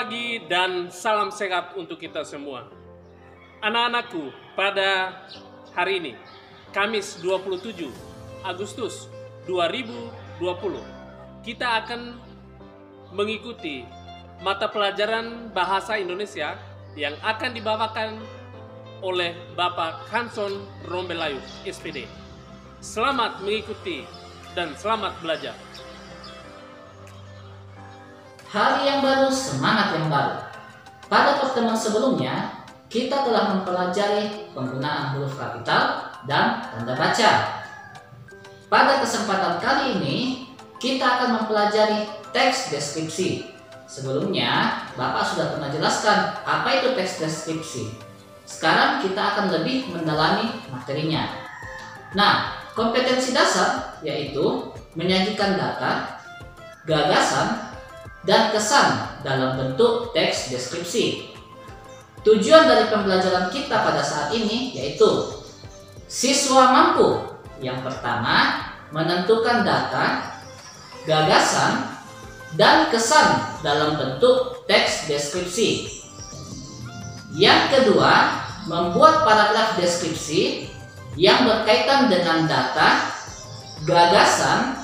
pagi dan salam sehat untuk kita semua. Anak-anakku, pada hari ini, Kamis 27 Agustus 2020, kita akan mengikuti mata pelajaran Bahasa Indonesia yang akan dibawakan oleh Bapak Hanson Rombelayu, SPD. Selamat mengikuti dan selamat belajar. Hari yang baru, semangat yang baru. Pada pertemuan sebelumnya, kita telah mempelajari penggunaan huruf kapital dan tanda baca. Pada kesempatan kali ini, kita akan mempelajari teks deskripsi. Sebelumnya, Bapak sudah pernah jelaskan apa itu teks deskripsi. Sekarang kita akan lebih mendalami materinya. Nah, kompetensi dasar yaitu menyajikan data, gagasan, dan kesan dalam bentuk teks deskripsi. Tujuan dari pembelajaran kita pada saat ini yaitu siswa mampu yang pertama menentukan data, gagasan, dan kesan dalam bentuk teks deskripsi. Yang kedua, membuat paragraf deskripsi yang berkaitan dengan data, gagasan,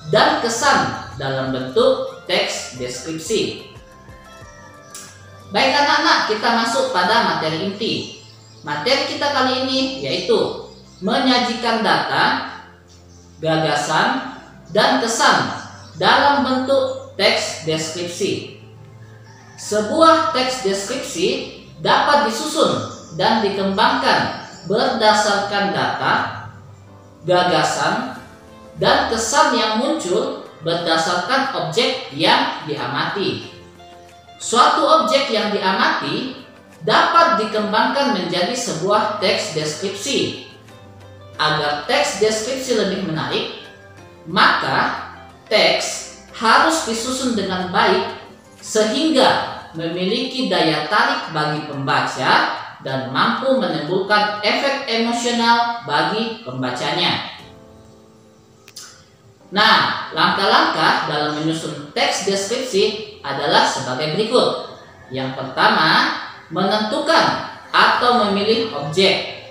dan kesan dalam bentuk teks deskripsi. Baik anak-anak, kita masuk pada materi inti. Materi kita kali ini yaitu menyajikan data, gagasan, dan kesan dalam bentuk teks deskripsi. Sebuah teks deskripsi dapat disusun dan dikembangkan berdasarkan data, gagasan, dan kesan yang muncul berdasarkan objek yang diamati. Suatu objek yang diamati dapat dikembangkan menjadi sebuah teks deskripsi. Agar teks deskripsi lebih menarik, maka teks harus disusun dengan baik sehingga memiliki daya tarik bagi pembaca dan mampu menimbulkan efek emosional bagi pembacanya. Nah, langkah-langkah dalam menyusun teks deskripsi adalah sebagai berikut. Yang pertama, menentukan atau memilih objek.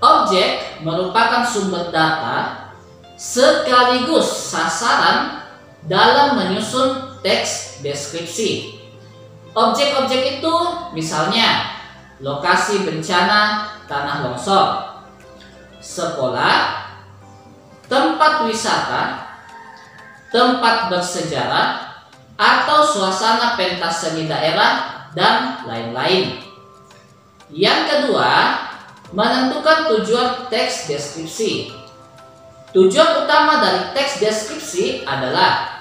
Objek merupakan sumber data sekaligus sasaran dalam menyusun teks deskripsi. Objek-objek itu misalnya lokasi bencana tanah longsor, sekolah, tempat wisata, tempat bersejarah, atau suasana pentas seni daerah, dan lain-lain. Yang kedua, menentukan tujuan teks deskripsi. Tujuan utama dari teks deskripsi adalah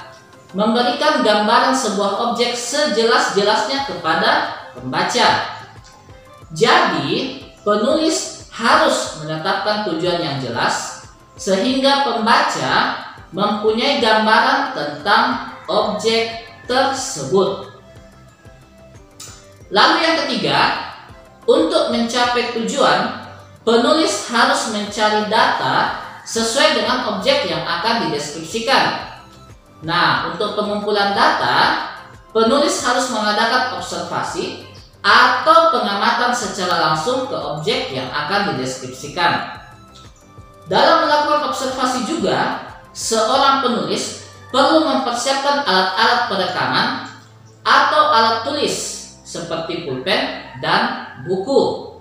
memberikan gambaran sebuah objek sejelas-jelasnya kepada pembaca. Jadi, penulis harus menetapkan tujuan yang jelas sehingga pembaca mempunyai gambaran tentang objek tersebut. Lalu yang ketiga, untuk mencapai tujuan, penulis harus mencari data sesuai dengan objek yang akan dideskripsikan. Nah, untuk pengumpulan data, penulis harus mengadakan observasi atau pengamatan secara langsung ke objek yang akan dideskripsikan. Dalam melakukan observasi juga, seorang penulis perlu mempersiapkan alat-alat perekaman atau alat tulis seperti pulpen dan buku.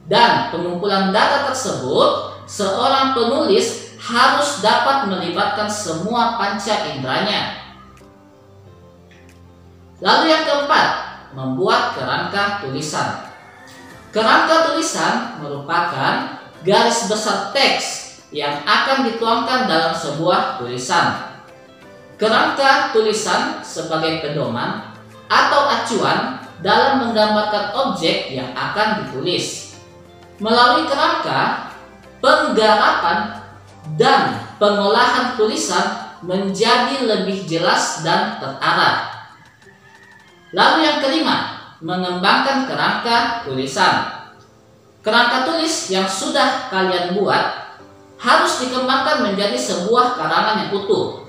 Dan pengumpulan data tersebut, seorang penulis harus dapat melibatkan semua panca inderanya. Lalu yang keempat, membuat kerangka tulisan. Kerangka tulisan merupakan garis besar teks yang akan dituangkan dalam sebuah tulisan. Kerangka tulisan sebagai pedoman atau acuan dalam menggambarkan objek yang akan ditulis. Melalui kerangka, penggarapan dan pengolahan tulisan menjadi lebih jelas dan terarah. Lalu yang kelima, mengembangkan kerangka tulisan. Kerangka tulis yang sudah kalian buat harus dikembangkan menjadi sebuah karangan yang utuh.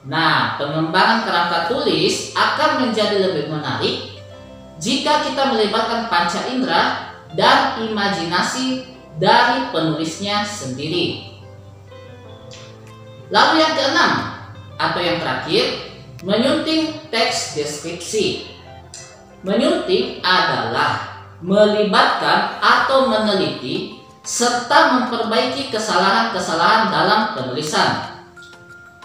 Nah, pengembangan kerangka tulis akan menjadi lebih menarik jika kita melibatkan panca indera dan imajinasi dari penulisnya sendiri. Lalu yang keenam atau yang terakhir, menyunting teks deskripsi. Menyunting adalah melibatkan atau meneliti serta memperbaiki kesalahan-kesalahan dalam penulisan.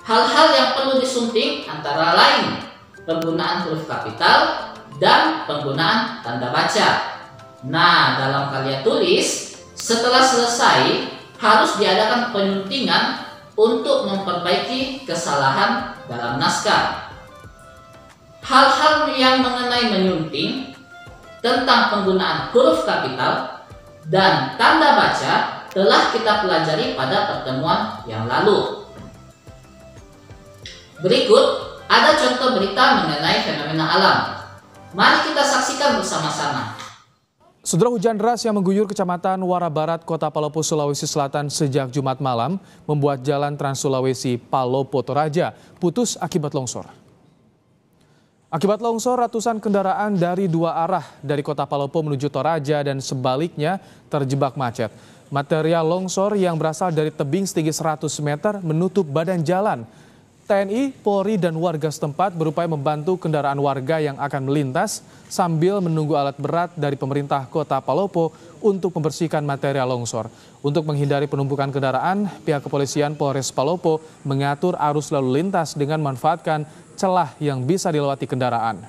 Hal-hal yang perlu disunting antara lain penggunaan huruf kapital dan penggunaan tanda baca. Nah, dalam karya tulis, setelah selesai harus diadakan penyuntingan untuk memperbaiki kesalahan dalam naskah. Hal-hal yang mengenai menyunting tentang penggunaan huruf kapital dan tanda baca telah kita pelajari pada pertemuan yang lalu. Berikut ada contoh berita mengenai fenomena alam. Mari kita saksikan bersama-sama. Saudara, hujan deras yang mengguyur Kecamatan Wara Barat, Kota Palopo, Sulawesi Selatan sejak Jumat malam membuat jalan Trans Sulawesi Palopo Toraja putus akibat longsor. Akibat longsor, ratusan kendaraan dari dua arah dari Kota Palopo menuju Toraja dan sebaliknya terjebak macet. Material longsor yang berasal dari tebing setinggi 100 meter menutup badan jalan. TNI, Polri, dan warga setempat berupaya membantu kendaraan warga yang akan melintas sambil menunggu alat berat dari pemerintah Kota Palopo untuk membersihkan material longsor. Untuk menghindari penumpukan kendaraan, pihak kepolisian Polres Palopo mengatur arus lalu lintas dengan memanfaatkan celah yang bisa dilewati kendaraan.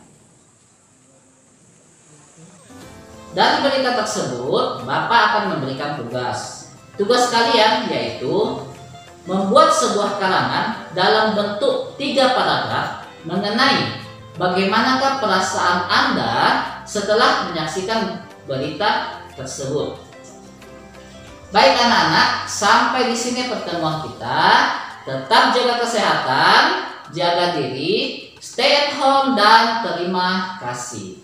Dari berita tersebut, Bapak akan memberikan tugas. Tugas kalian yaitu membuat sebuah karangan dalam bentuk 3 paragraf mengenai bagaimanakah perasaan Anda setelah menyaksikan berita tersebut. Baik anak-anak, sampai di sini pertemuan kita. Tetap jaga kesehatan, jaga diri, stay at home, dan terima kasih.